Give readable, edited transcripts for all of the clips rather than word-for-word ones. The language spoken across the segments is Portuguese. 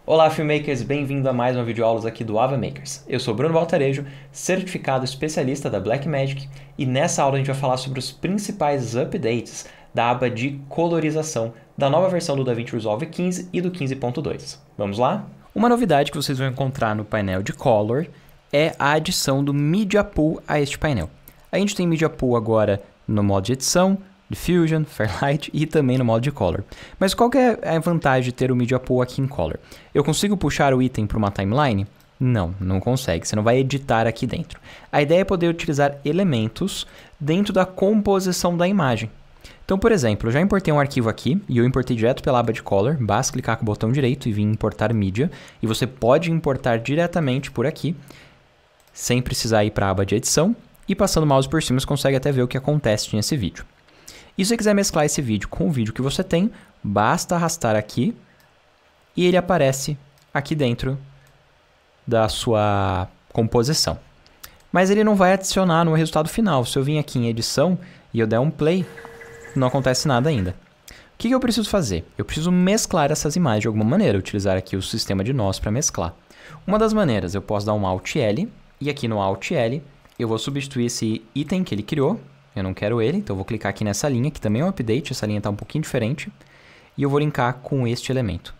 Olá, filmmakers! Bem-vindo a mais uma videoaulas aqui do Ava Makers. Eu sou Bruno Valtarejo, certificado especialista da Blackmagic, e nessa aula a gente vai falar sobre os principais updates da aba de colorização da nova versão do DaVinci Resolve 15 e do 15.2. Vamos lá? Uma novidade que vocês vão encontrar no painel de Color é a adição do Media Pool a este painel. A gente tem Media Pool agora no modo de edição, Diffusion, Fairlight e também no modo de Color. Mas qual que é a vantagem de ter o Media Pool aqui em Color? Eu consigo puxar o item para uma timeline? Não, não consegue. Você não vai editar aqui dentro. A ideia é poder utilizar elementos dentro da composição da imagem. Então, por exemplo, eu já importei um arquivo aqui e eu importei direto pela aba de Color. Basta clicar com o botão direito e vir importar Media. E você pode importar diretamente por aqui, sem precisar ir para a aba de edição. E passando o mouse por cima, você consegue até ver o que acontece nesse vídeo. E se você quiser mesclar esse vídeo com o vídeo que você tem, basta arrastar aqui e ele aparece aqui dentro da sua composição. Mas ele não vai adicionar no resultado final. Se eu vim aqui em edição e eu der um play, não acontece nada ainda. O que eu preciso fazer? Eu preciso mesclar essas imagens de alguma maneira, utilizar aqui o sistema de nós para mesclar. Uma das maneiras, eu posso dar um Alt L e aqui no Alt L eu vou substituir esse item que ele criou. Eu não quero ele, então eu vou clicar aqui nessa linha, que também é um update, essa linha está um pouquinho diferente. E eu vou linkar com este elemento.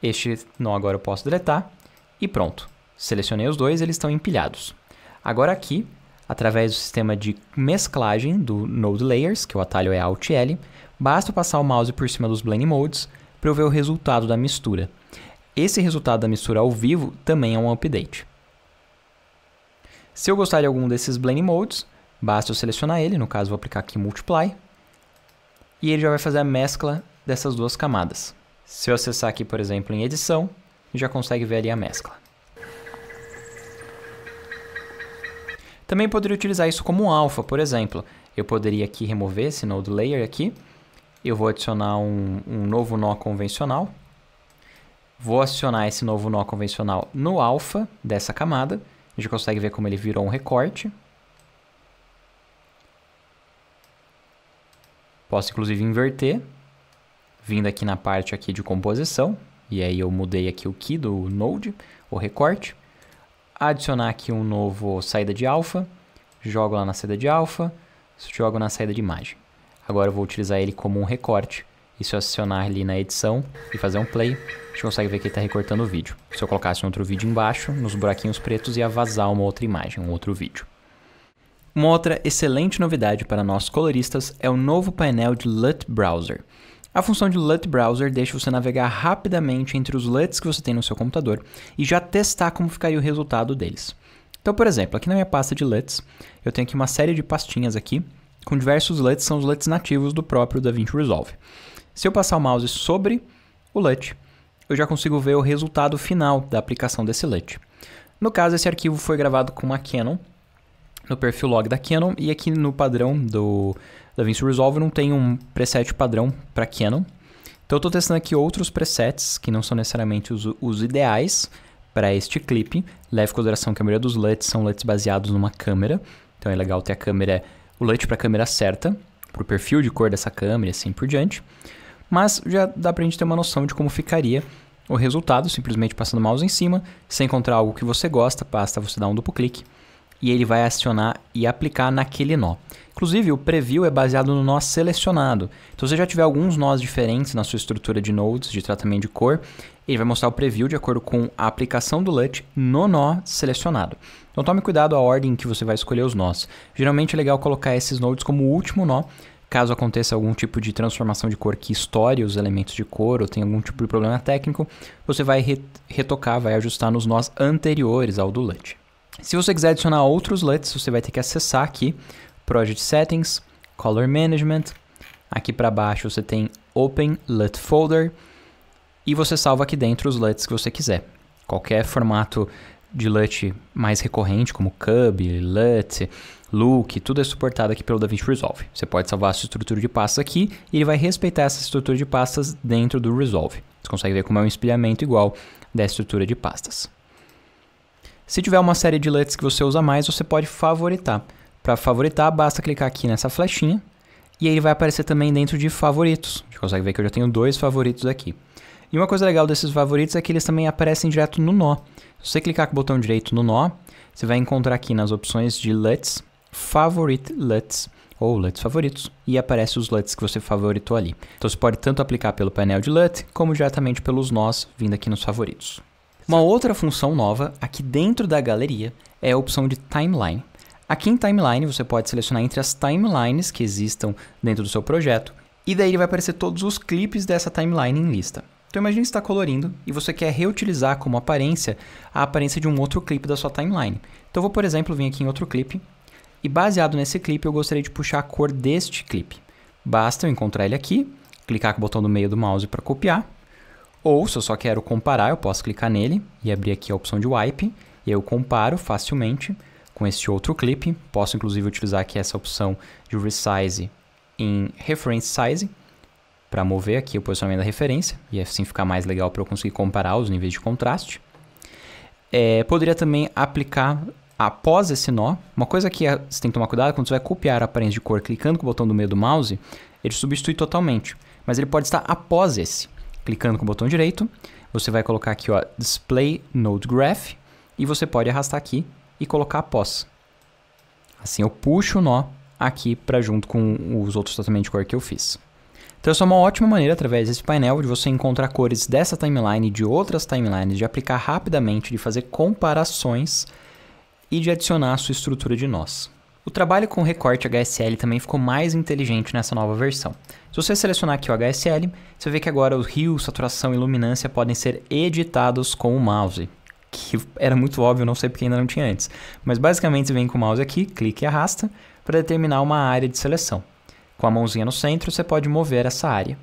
Este nó agora eu posso deletar e pronto. Selecionei os dois, eles estão empilhados. Agora aqui, através do sistema de mesclagem do Node Layers, que o atalho é Alt L, basta eu passar o mouse por cima dos Blending Modes para eu ver o resultado da mistura. Esse resultado da mistura ao vivo também é um update. Se eu gostar de algum desses Blending Modes, basta eu selecionar ele, no caso vou aplicar aqui Multiply, e ele já vai fazer a mescla dessas duas camadas. Se eu acessar aqui, por exemplo, em edição, já consegue ver ali a mescla. Também poderia utilizar isso como um alpha, por exemplo. Eu poderia aqui remover esse Node Layer aqui, eu vou adicionar um novo nó convencional, vou acionar esse novo nó convencional no alpha dessa camada, a gente consegue ver como ele virou um recorte. Posso inclusive inverter, vindo aqui na parte aqui de composição, e aí eu mudei aqui o key do Node, o recorte, adicionar aqui um novo saída de alfa, jogo lá na saída de alfa, jogo na saída de imagem. Agora eu vou utilizar ele como um recorte, e se eu acionar ali na edição e fazer um play, a gente consegue ver que ele está recortando o vídeo. Se eu colocasse um outro vídeo embaixo, nos buraquinhos pretos ia vazar uma outra imagem, um outro vídeo. Uma outra excelente novidade para nós coloristas é o novo painel de LUT Browser. A função de LUT Browser deixa você navegar rapidamente entre os LUTs que você tem no seu computador e já testar como ficaria o resultado deles. Então, por exemplo, aqui na minha pasta de LUTs, eu tenho aqui uma série de pastinhas aqui, com diversos LUTs, são os LUTs nativos do próprio DaVinci Resolve. Se eu passar o mouse sobre o LUT, eu já consigo ver o resultado final da aplicação desse LUT. No caso, esse arquivo foi gravado com uma Canon, no perfil log da Canon, e aqui no padrão do DaVinci Resolve não tem um preset padrão para Canon. Então eu estou testando aqui outros presets que não são necessariamente os ideais para este clipe. Leve em consideração que a maioria dos LUTs são LUTs baseados numa câmera, então é legal ter o LUT para a câmera certa, para o perfil de cor dessa câmera e assim por diante. Mas já dá para a gente ter uma noção de como ficaria o resultado, simplesmente passando o mouse em cima. Se encontrar algo que você gosta, basta você dar um duplo clique e ele vai acionar e aplicar naquele nó. Inclusive, o preview é baseado no nó selecionado. Então, se você já tiver alguns nós diferentes na sua estrutura de nodes, de tratamento de cor, ele vai mostrar o preview de acordo com a aplicação do LUT no nó selecionado. Então, tome cuidado a ordem que você vai escolher os nós. Geralmente é legal colocar esses nodes como o último nó, caso aconteça algum tipo de transformação de cor que estoure os elementos de cor ou tenha algum tipo de problema técnico, você vai retocar, vai ajustar nos nós anteriores ao do LUT. Se você quiser adicionar outros LUTs, você vai ter que acessar aqui Project Settings, Color Management. Aqui para baixo você tem Open LUT Folder e você salva aqui dentro os LUTs que você quiser. Qualquer formato de LUT mais recorrente, como Cub, LUT, Look, tudo é suportado aqui pelo DaVinci Resolve. Você pode salvar a sua estrutura de pastas aqui e ele vai respeitar essa estrutura de pastas dentro do Resolve. Você consegue ver como é um espelhamento igual da estrutura de pastas. Se tiver uma série de LUTs que você usa mais, você pode favoritar. Para favoritar, basta clicar aqui nessa flechinha e aí ele vai aparecer também dentro de favoritos. A gente consegue ver que eu já tenho 2 favoritos aqui. E uma coisa legal desses favoritos é que eles também aparecem direto no nó. Se você clicar com o botão direito no nó, você vai encontrar aqui nas opções de LUTs, Favorite LUTs, ou LUTs favoritos, e aparece os LUTs que você favoritou ali. Então você pode tanto aplicar pelo painel de LUT, como diretamente pelos nós, vindo aqui nos favoritos. Uma outra função nova, aqui dentro da galeria, é a opção de Timeline. Aqui em Timeline, você pode selecionar entre as timelines que existam dentro do seu projeto, e daí vai aparecer todos os clipes dessa timeline em lista. Então imagine que você está colorindo e você quer reutilizar como aparência a aparência de um outro clipe da sua timeline. Então eu vou, por exemplo, vir aqui em outro clipe, e baseado nesse clipe, eu gostaria de puxar a cor deste clipe. Basta eu encontrar ele aqui, clicar com o botão do meio do mouse para copiar. Ou, se eu só quero comparar, eu posso clicar nele e abrir aqui a opção de Wipe. E eu comparo facilmente com este outro clipe. Posso, inclusive, utilizar aqui essa opção de Resize em Reference Size para mover aqui o posicionamento da referência. E assim ficar mais legal para eu conseguir comparar os níveis de contraste. Poderia também aplicar... Após esse nó, uma coisa que você tem que tomar cuidado, quando você vai copiar a aparência de cor clicando com o botão do meio do mouse, ele substitui totalmente. Mas ele pode estar após esse. Clicando com o botão direito, você vai colocar aqui, ó, Display Node Graph, e você pode arrastar aqui e colocar após. Assim eu puxo o nó aqui para junto com os outros tratamentos de cor que eu fiz. Então essa é uma ótima maneira, através desse painel, de você encontrar cores dessa timeline e de outras timelines, de aplicar rapidamente, de fazer comparações e de adicionar a sua estrutura de nós. O trabalho com recorte HSL também ficou mais inteligente nessa nova versão. Se você selecionar aqui o HSL, você vê que agora o rio, saturação e luminância podem ser editados com o mouse, que era muito óbvio, não sei porque ainda não tinha antes. Mas basicamente você vem com o mouse aqui, clica e arrasta para determinar uma área de seleção. Com a mãozinha no centro, você pode mover essa área.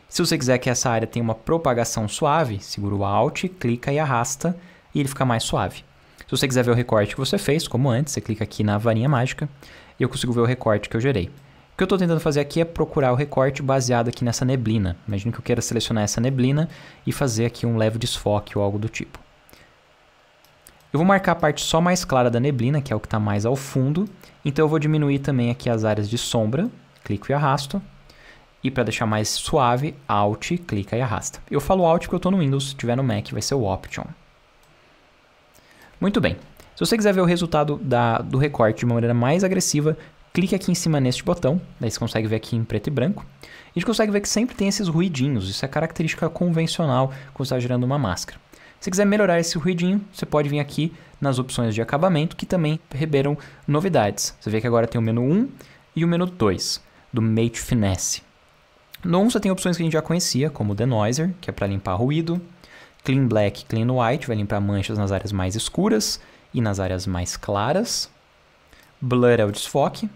Se você quiser que essa área tenha uma propagação suave, segura o Alt, clica e arrasta e ele fica mais suave. Se você quiser ver o recorte que você fez, como antes, você clica aqui na varinha mágica e eu consigo ver o recorte que eu gerei. O que eu estou tentando fazer aqui é procurar o recorte baseado aqui nessa neblina. Imagina que eu queira selecionar essa neblina e fazer aqui um leve desfoque ou algo do tipo. Eu vou marcar a parte só mais clara da neblina, que é o que está mais ao fundo. Então eu vou diminuir também aqui as áreas de sombra, clico e arrasto. E para deixar mais suave, Alt, clica e arrasta. Eu falo Alt porque eu estou no Windows, se estiver no Mac vai ser o Option. Muito bem, se você quiser ver o resultado do recorte de uma maneira mais agressiva, clique aqui em cima neste botão, daí você consegue ver aqui em preto e branco. A gente consegue ver que sempre tem esses ruidinhos, isso é característica convencional quando você está gerando uma máscara. Se quiser melhorar esse ruidinho, você pode vir aqui nas opções de acabamento, que também receberam novidades. Você vê que agora tem o menu 1 e o menu 2, do Mate Finesse. No 1 você tem opções que a gente já conhecia, como o Denoiser, que é para limpar ruído, Clean Black, Clean White, vai limpar manchas nas áreas mais escuras e nas áreas mais claras. Blur é o desfoque.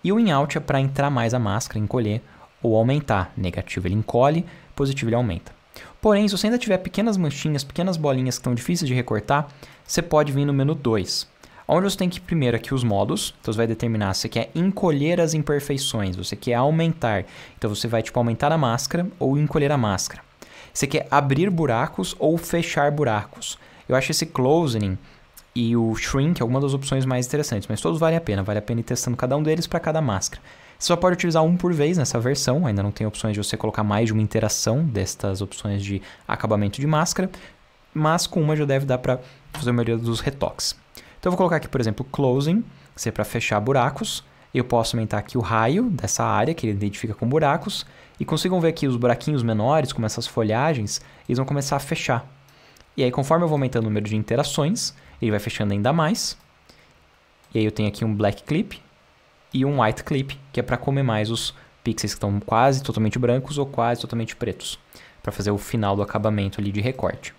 E o In-Out é para entrar mais a máscara, encolher ou aumentar. Negativo ele encolhe, positivo ele aumenta. Porém, se você ainda tiver pequenas manchinhas, pequenas bolinhas que estão difíceis de recortar, você pode vir no menu 2. Onde você tem que ir primeiro aqui os modos. Então você vai determinar se você quer encolher as imperfeições, você quer aumentar. Então você vai tipo aumentar a máscara ou encolher a máscara. Você quer abrir buracos ou fechar buracos. Eu acho esse Closing e o Shrink algumas das opções mais interessantes, mas todos valem a pena ir testando cada um deles para cada máscara. Você só pode utilizar um por vez nessa versão, ainda não tem opções de você colocar mais de uma interação destas opções de acabamento de máscara, mas com uma já deve dar para fazer a maioria dos retoques. Então eu vou colocar aqui, por exemplo, Closing, que é para fechar buracos. Eu posso aumentar aqui o raio dessa área que ele identifica com buracos. E consigam ver aqui os buraquinhos menores, como essas folhagens, eles vão começar a fechar. E aí, conforme eu vou aumentando o número de interações, ele vai fechando ainda mais. E aí eu tenho aqui um Black Clip e um White Clip, que é para comer mais os pixels que estão quase totalmente brancos ou quase totalmente pretos, para fazer o final do acabamento ali de recorte.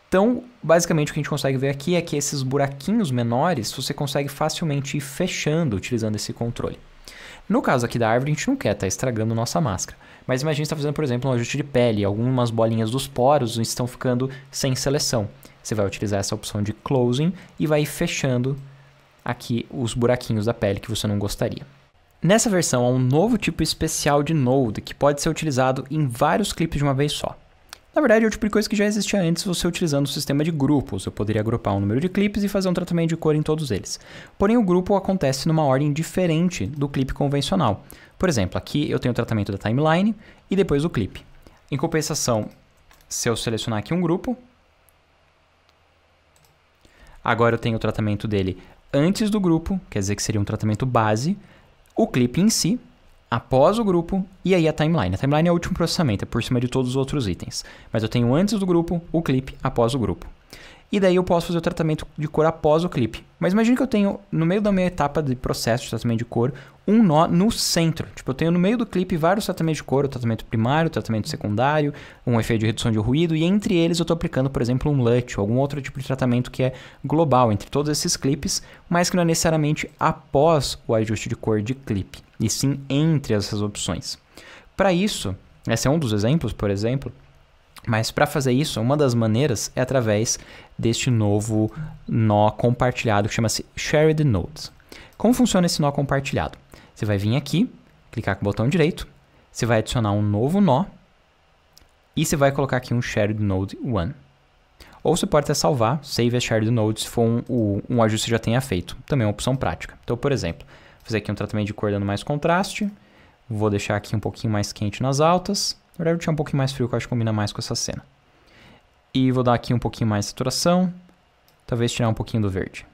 Então, basicamente o que a gente consegue ver aqui é que esses buraquinhos menores, você consegue facilmente ir fechando utilizando esse controle. No caso aqui da árvore, a gente não quer estar estragando nossa máscara. Mas imagine você está fazendo, por exemplo, um ajuste de pele. Algumas bolinhas dos poros estão ficando sem seleção. Você vai utilizar essa opção de Closing e vai ir fechando aqui os buraquinhos da pele que você não gostaria. Nessa versão, há um novo tipo especial de Node que pode ser utilizado em vários clipes de uma vez só. Na verdade, é o tipo de coisa que já existia antes você utilizando o sistema de grupos. Eu poderia agrupar um número de clipes e fazer um tratamento de cor em todos eles. Porém, o grupo acontece numa ordem diferente do clipe convencional. Por exemplo, aqui eu tenho o tratamento da timeline e depois o clipe. Em compensação, Se eu selecionar aqui um grupo, agora eu tenho o tratamento dele antes do grupo, quer dizer que seria um tratamento base, o clipe em si, após o grupo e aí a timeline. A timeline é o último processamento, é por cima de todos os outros itens. Mas eu tenho antes do grupo, o clipe, após o grupo. E daí eu posso fazer o tratamento de cor após o clipe. Mas imagine que eu tenho, no meio da minha etapa de processo de tratamento de cor, um nó no centro. Tipo, eu tenho no meio do clipe vários tratamentos de cor, o tratamento primário, o tratamento secundário, um efeito de redução de ruído, e entre eles eu estou aplicando, por exemplo, um LUT, ou algum outro tipo de tratamento que é global entre todos esses clipes, mas que não é necessariamente após o ajuste de cor de clipe, e sim entre essas opções. Para isso, esse é um dos exemplos, por exemplo, mas para fazer isso, uma das maneiras é através deste novo nó compartilhado que chama-se Shared Nodes. Como funciona esse nó compartilhado? Você vai vir aqui, clicar com o botão direito, você vai adicionar um novo nó e você vai colocar aqui um Shared Node 1. Ou você pode até salvar, Save as Shared Nodes, se for um ajuste que já tenha feito. Também é uma opção prática. Então, por exemplo, vou fazer aqui um tratamento de cor dando mais contraste, vou deixar aqui um pouquinho mais quente nas altas. Na verdade, eu deixar um pouquinho mais frio, que eu acho que combina mais com essa cena. E vou dar aqui um pouquinho mais de saturação. Talvez tirar um pouquinho do verde.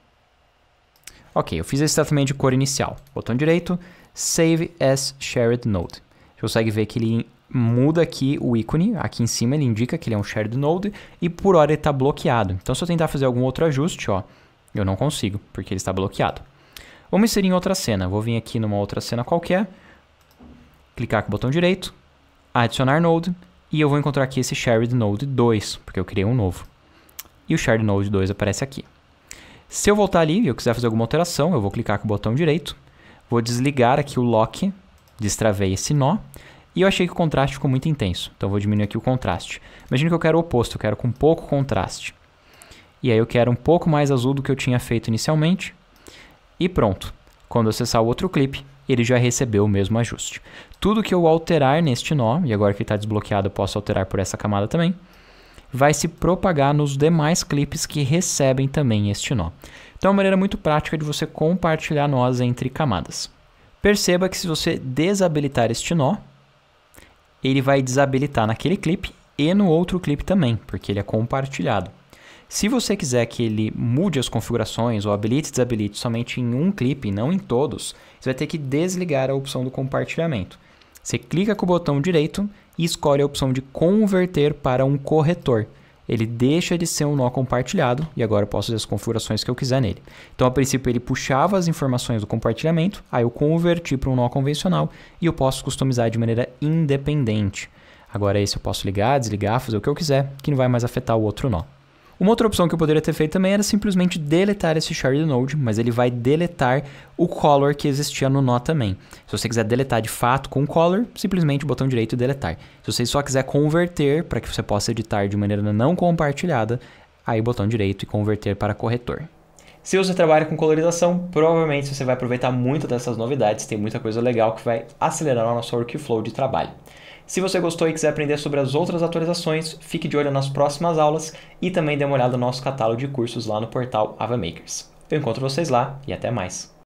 Ok, eu fiz esse tratamento de cor inicial. Botão direito, Save as Shared Node. Você consegue ver que ele muda aqui o ícone. Aqui em cima ele indica que ele é um Shared Node. E por hora ele está bloqueado. Então, se eu tentar fazer algum outro ajuste, ó, eu não consigo, porque ele está bloqueado. Vamos inserir em outra cena. Vou vir aqui numa outra cena qualquer. Clicar com o botão direito. Adicionar Node, e eu vou encontrar aqui esse Shared Node 2, porque eu criei um novo. E o Shared Node 2 aparece aqui. Se eu voltar ali e eu quiser fazer alguma alteração, eu vou clicar com o botão direito, vou desligar aqui o Lock, destravei esse nó, e eu achei que o contraste ficou muito intenso, então eu vou diminuir aqui o contraste. Imagina que eu quero o oposto, eu quero com pouco contraste. E aí eu quero um pouco mais azul do que eu tinha feito inicialmente, e pronto. Quando eu acessar o outro clipe, ele já recebeu o mesmo ajuste. Tudo que eu alterar neste nó, e agora que ele está desbloqueado eu posso alterar por essa camada também, vai se propagar nos demais clipes que recebem também este nó. Então é uma maneira muito prática de você compartilhar nós entre camadas. Perceba que se você desabilitar este nó, ele vai desabilitar naquele clipe e no outro clipe também, porque ele é compartilhado. Se você quiser que ele mude as configurações ou habilite e desabilite somente em um clipe e não em todos, você vai ter que desligar a opção do compartilhamento. Você clica com o botão direito e escolhe a opção de converter para um corretor. Ele deixa de ser um nó compartilhado e agora eu posso fazer as configurações que eu quiser nele. Então, a princípio, ele puxava as informações do compartilhamento, aí eu converti para um nó convencional e eu posso customizar de maneira independente. Agora esse eu posso ligar, desligar, fazer o que eu quiser, que não vai mais afetar o outro nó. Uma outra opção que eu poderia ter feito também era simplesmente deletar esse Shared Node, mas ele vai deletar o color que existia no nó também. Se você quiser deletar de fato com color, simplesmente botão direito e deletar. Se você só quiser converter para que você possa editar de maneira não compartilhada, aí botão direito e converter para corretor. Se você trabalha com colorização, provavelmente você vai aproveitar muito dessas novidades, tem muita coisa legal que vai acelerar o nosso workflow de trabalho. Se você gostou e quiser aprender sobre as outras atualizações, fique de olho nas próximas aulas e também dê uma olhada no nosso catálogo de cursos lá no portal AvaMakers. Eu encontro vocês lá e até mais!